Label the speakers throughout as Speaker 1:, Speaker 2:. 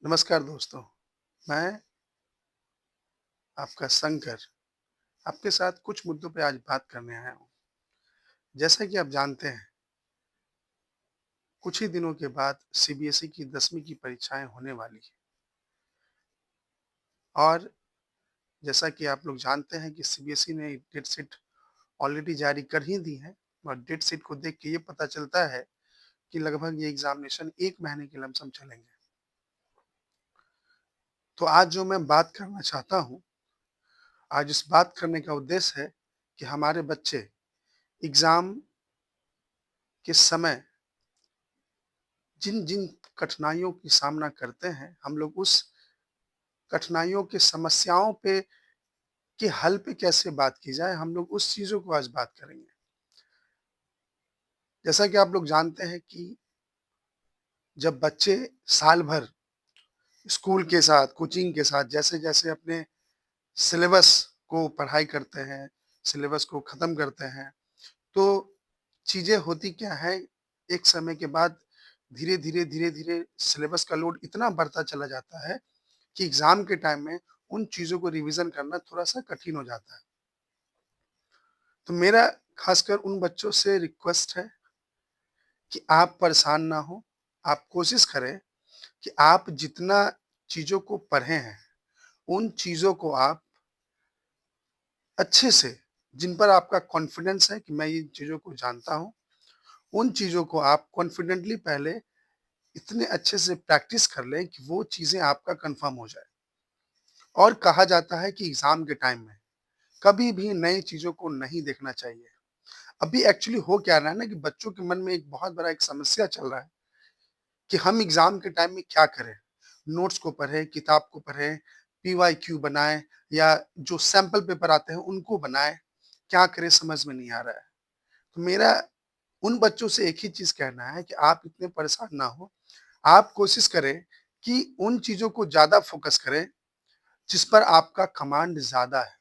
Speaker 1: नमस्कार दोस्तों, मैं आपका शंकर आपके साथ कुछ मुद्दों पे आज बात करने आया हूँ। जैसा कि आप जानते हैं, कुछ ही दिनों के बाद सीबीएसई की 10वीं की परीक्षाएँ होने वाली हैं और जैसा कि आप लोग जानते हैं कि सीबीएसई ने डेट शीट ऑलरेडी जारी कर ही दी है और डेट शीट को देख के ये पता चलता है कि लगभग ये एग्ज़ामिनेशन 1 महीने के लमसम चलेंगे। तो आज जो मैं बात करना चाहता हूँ, आज इस बात करने का उद्देश्य है कि हमारे बच्चे एग्ज़ाम के समय जिन-जिन कठिनाइयों की सामना करते हैं, हम लोग उस कठिनाइयों की समस्याओं पे के हल पे कैसे बात की जाए, हम लोग उस चीज़ों को आज बात करेंगे। जैसा कि आप लोग जानते हैं कि जब बच्चे साल भर स्कूल के साथ, कोचिंग के साथ जैसे-जैसे अपने सिलेबस को पढ़ाई करते हैं, सिलेबस को ख़त्म करते हैं, तो चीज़ें होती क्या है, एक समय के बाद धीरे-धीरे, धीरे-धीरे सिलेबस का लोड इतना बढ़ता चला जाता है कि एग्ज़ाम के टाइम में उन चीज़ों को रिवीज़न करना थोड़ा-सा कठिन हो जाता है। तो मेरा ख़ासकर उन बच्चों से रिक्वेस्ट है कि आप परेशान ना हों, आप कोशिश करें कि आप जितना चीज़ों को पढ़े हैं, उन चीज़ों को आप अच्छे से जिन पर आपका कॉन्फिडेंस है कि मैं इन चीज़ों को जानता हूँ, उन चीज़ों को आप कॉन्फिडेंटली पहले इतने अच्छे से प्रैक्टिस कर लें कि वो चीज़ें आपका कन्फर्म हो जाए। और कहा जाता है कि एग्ज़ाम के टाइम में कभी भी नई चीज़ों को नहीं देखना चाहिए। अभी एक्चुअली हो क्या रहा है ना कि बच्चों के मन में एक बहुत बड़ा एक समस्या चल रहा है कि हम एग्ज़ाम के टाइम में क्या करें? नोट्स को पढ़ें, किताब को पढ़ें, पीवाईक्यू बनाएँ या जो सैंपल पेपर आते हैं उनको बनाएँ, क्या करें समझ में नहीं आ रहा है। तो मेरा उन बच्चों से एक ही चीज़ कहना है कि आप इतने परेशान ना हों, आप कोशिश करें कि उन चीज़ों को ज़्यादा फ़ोकस करें, जिस पर आपका कमांड ज़्यादा है।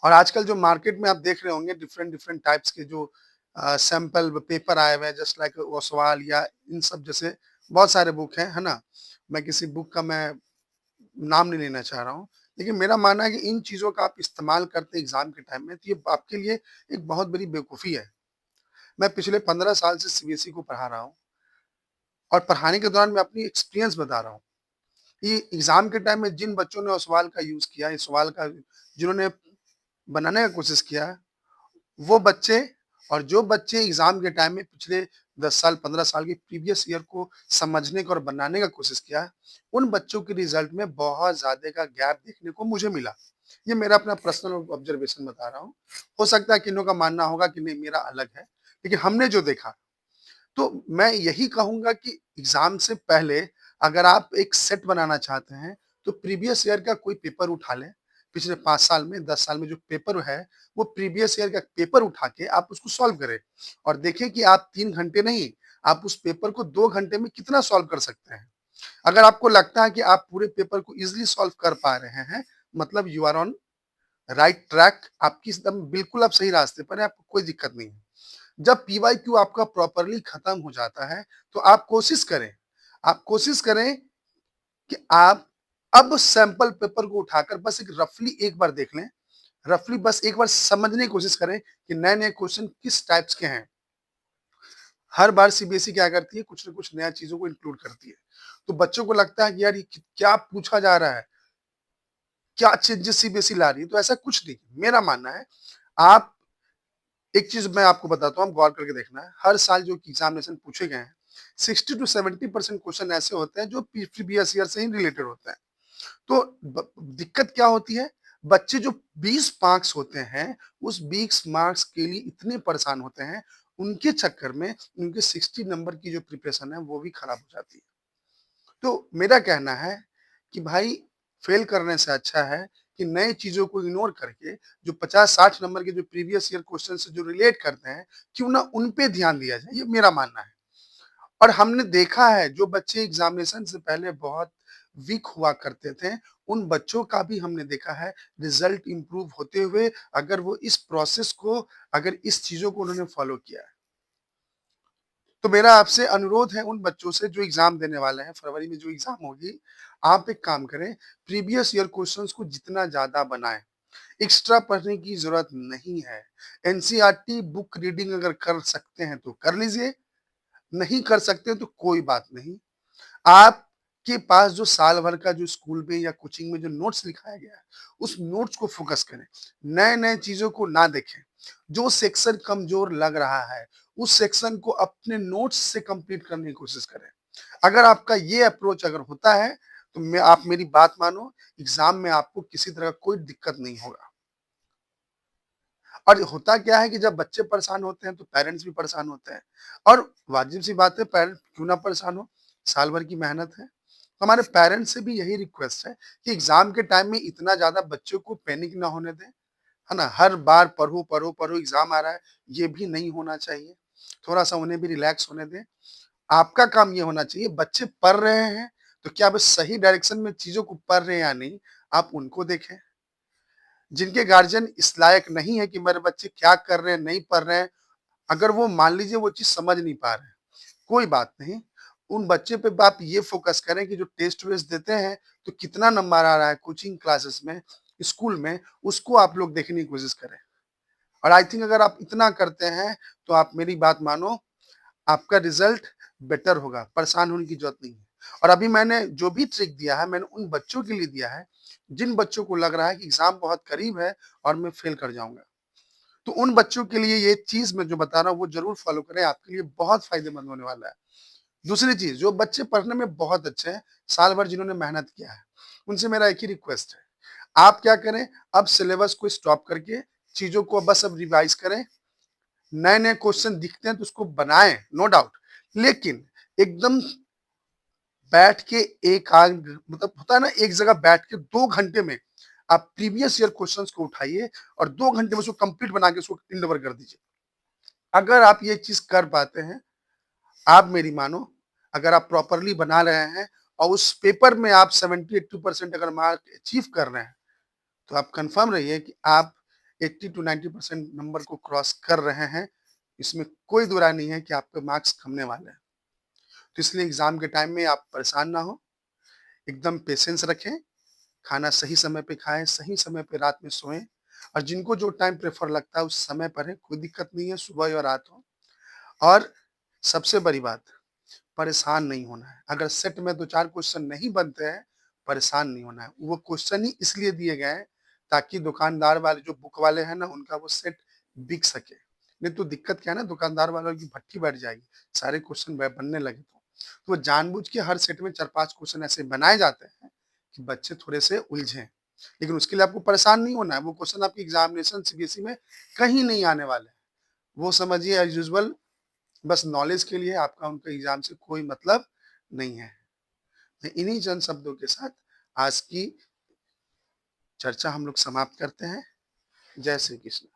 Speaker 1: और आजकल जो मार्केट में आप देख रहे होंगे डिफरेंट डिफरेंट टाइप्स के जो सैंपल पेपर आए हुए हैं जस्ट लाइक ओसवाल या इन सब जैसे बहुत सारे बुक हैं, है ना? मैं किसी बुक का मैं नाम नहीं लेना चाह रहा हूँ, लेकिन मेरा मानना है कि इन चीज़ों का आप इस्तेमाल करते हैं एग्ज़ाम के टाइम में तो ये आपके लिए एक बहुत बड़ी बेवकूफ़ी है। मैं पिछले 15 साल से सीबीएसई को पढ़ा रहा हूँ और पढ़ाने के दौरान मैं अपनी एक्सपीरियंस बता रहा हूँ। कि एग्ज़ाम के टाइम में जिन बच्चों ने ओसवाल का यूज़ किया, इस सवाल का जिन्होंने बनाने का कोशिश किया वो बच्चे और जो बच्चे एग्ज़ाम के टाइम में पिछले 10 साल, 15 साल की प्रीवियस ईयर को समझने का और बनाने का कोशिश किया, उन बच्चों के रिज़ल्ट में बहुत ज़्यादा का गैप देखने को मुझे मिला। ये मेरा अपना पर्सनल ऑब्ज़र्वेशन बता रहा हूँ। हो सकता है किन्हीं का मानना होगा कि नहीं मेरा अलग है, लेकिन हमने जो देखा, तो मैं यही कहूँगा कि एग्ज़ाम से पहले अगर आप एक सेट बनाना चाहते हैं, तो प्रीवियस ईयर का कोई पेपर उठा लें। पिछले 5 साल में, 10 साल में जो पेपर है, वो प्रीवियस ईयर का पेपर उठा के आप उसको सॉल्व करें और देखें कि आप 3 घंटे नहीं, आप उस पेपर को 2 घंटे में कितना सॉल्व कर सकते हैं। अगर आपको लगता है कि आप पूरे पेपर को ईज़िली सॉल्व कर पा रहे हैं, मतलब you are on right track, आपकी एकदम बिल्कुल आप सही रास्ते पर हैं, आपको कोई दिक्कत नहीं है। जब पीवाईक्यू आपका प्रॉपर्ली खत्म हो जाता है, तो आप कोशिश करें कि आप अब सैंपल पेपर को उठाकर बस एक रफली एक बार देख लें। रफली बस एक बार समझने की कोशिश करें कि नए-नए क्वेश्चन किस टाइप्स के हैं। हर बार सीबीएसई क्या करती है, कुछ न कुछ नया चीज़ों को इंक्लूड करती है। तो बच्चों को लगता है कि यार ये क्या पूछा जा रहा है? क्या चेंजेस सीबीएसई ला रही है? तो ऐसा कुछ नहीं। मेरा मानना है, आप एक चीज़ मैं आपको बताता हूँ, आप गौर करके देखना है, हर साल जो एग्ज़ामिनेशन पूछे गए हैं, 60 टू 70% क्वेश्चन ऐसे होते हैं जो प्रीवियस ईयर से ही रिलेटेड होते हैं। तो दिक्कत क्या होती है? बच्चे जो 20 मार्क्स होते हैं, उस 20 मार्क्स के लिए इतने परेशान होते हैं, उनके चक्कर में उनके 60 नंबर की जो प्रिपरेशन है, वो भी खराब हो जाती है। तो मेरा कहना है कि भाई फेल करने से अच्छा है कि नई चीज़ों को इग्नोर करके जो 50-60 नंबर के जो प्रीवियस ईयर क्वेश्चन से जो रिलेट करते हैं, क्यों ना उन पे ध्यान दिया जाए, ये मेरा मानना है। और हमने देखा है जो बच्चे एग्ज़ामिनेशन से पहले बहुत वीक हुआ करते थे, उन बच्चों का भी हमने देखा है रिज़ल्ट इम्प्रूव होते हुए अगर वो इस प्रोसेस को अगर इस चीज़ों को उन्होंने फ़ॉलो किया है। तो मेरा आपसे अनुरोध है उन बच्चों से जो एग्ज़ाम देने वाले हैं, फरवरी में जो एग्ज़ाम होगी, आप एक काम करें, प्रीवियस ईयर क्वेश्चन्स को जितना ज़्यादा बनाएँ। एक्स्ट्रा पढ़ने की ज़रूरत नहीं है। एनसीईआरटी बुक रीडिंग अगर कर सकते हैं तो कर लीजिए, नहीं कर सकते तो कोई बात नहीं। आपके पास जो साल भर का जो स्कूल में या कोचिंग में जो नोट्स लिखाया गया है, उस नोट्स को फ़ोकस करें। नए-नए चीज़ों को ना देखें। जो सेक्शन कमज़ोर लग रहा है, उस सेक्शन को अपने नोट्स से कंप्लीट करने की कोशिश करें। अगर आपका ये अप्रोच अगर होता है, तो मैं आप मेरी बात मानो, एग्ज़ाम में आपको किसी तरह का कोई दिक्कत नहीं होगा। और होता क्या है कि जब बच्चे परेशान होते हैं, तो पेरेंट्स भी परेशान होते हैं और वाजिब-सी बात है, पेरेंट्स क्यों ना परेशान हो, साल भर की मेहनत है। तो हमारे पेरेंट्स से भी यही रिक्वेस्ट है कि एग्ज़ाम के टाइम में इतना ज़्यादा बच्चों को पैनिक ना होने दें, है ना? हर बार पढ़ो, पढ़ो, पढ़ो, एग्ज़ाम आ रहा है, ये भी नहीं होना चाहिए। थोड़ा-सा उन्हें भी रिलैक्स होने दें। आपका काम ये होना चाहिए, बच्चे पढ़ रहे हैं, तो क्या वे सही डायरेक्शन में चीज़ों को पढ़ रहे हैं या नहीं, आप उनको देखें। जिनके गार्जियन इस लायक नहीं है कि मेरे बच्चे क्या कर रहे हैं, नहीं पढ़ रहे हैं, अगर वो मान लीजिए वो चीज़ समझ नहीं पा रहे हैं, कोई बात नहीं। उन बच्चे पे आप ये फ़ोकस करें कि जो टेस्ट वेस्ट देते हैं, तो कितना नंबर आ रहा है कोचिंग क्लासेस में, स्कूल में, उसको आप लोग देखने की कोशिश करें। और आई थिंक अगर आप इतना करते हैं, तो आप मेरी बात मानो, आपका रिज़ल्ट बेटर होगा, परेशान होने की ज़रूरत नहीं है। और अभी मैंने जो भी ट्रिक दिया है, मैंने उन बच्चों के लिए दिया है, जिन बच्चों को लग रहा है कि एग्ज़ाम बहुत करीब है और मैं फ़ेल कर जाऊँगा। तो उन बच्चों के लिए ये चीज़ मैं जो बता रहा हूँ, वो ज़रूर फ़ॉलो करें, आपके लिए बहुत फ़ायदेमंद होने वाला है। दूसरी चीज़, जो बच्चे पढ़ने में बहुत अच्छे हैं, साल भर जिन्होंने मेहनत किया है, उनसे मेरा एक ही रिक्वेस्ट है, आप क्या करें, अब सिलेबस को स्टॉप करके चीज़ों को बस अब रिवाइज़ करें। नए-नए क्वेश्चन दिखते हैं तो उसको बनाएँ, नो डाउट। लेकिन एकदम बैठ के एक आध मतलब होता है ना, एक जगह बैठ के 2 घंटे में आप प्रीवियस ईयर क्वेश्चंस को उठाइए और 2 घंटे में उसको कंप्लीट बना के उसको डिलीवर कर दीजिए। अगर आप ये चीज़ कर पाते हैं, आप मेरी मानो, अगर आप प्रॉपरली बना रहे हैं और उस पेपर में आप 70-80% अगर मार्क अचीव कर रहे हैं, तो आप कन्फर्म रहिए कि आप 80 टू 90% नंबर को क्रॉस कर रहे हैं। इसमें कोई दो राय नहीं है कि आपके मार्क्स कमने वाले हैं। तो इसलिए एग्ज़ाम के टाइम में आप परेशान ना हों, एकदम पेशेंस रखें, खाना सही समय पे खाएँ, सही समय पे रात में सोएँ और जिनको जो टाइम प्रेफ़र लगता है उस समय पढ़ें, कोई दिक्कत नहीं है, सुबह या रात हो। और सबसे बड़ी बात, परेशान नहीं होना है। अगर सेट में 2-4 क्वेश्चन नहीं बनते हैं, परेशान नहीं होना है। वो क्वेश्चन ही इसलिए दिए गए हैं ताकि दुकानदार वाले जो बुक वाले हैं ना, उनका वो सेट बिक सके। नहीं तो दिक्कत क्या है ना, दुकानदार वालों की भट्ठी बैठ जाएगी, सारे क्वेश्चन ब बनने लगे तो। तो वो जानबूझ के हर सेट में 4-5 क्वेश्चन ऐसे बनाए जाते हैं कि बच्चे थोड़े से उलझें। लेकिन उसके लिए आपको परेशान नहीं होना है, वो क्वेश्चन आपकी एग्ज़ामिनेशन सीबीएसई में कहीं नहीं आने वाले हैं। वो समझिए एज़ यूजुअल, बस नॉलेज के लिए, आपका उनका एग्ज़ाम से कोई मतलब नहीं है। तो इन्हीं चंद शब्दों के साथ आज की चर्चा हम लोग समाप्त करते हैं। जय श्री कृष्ण।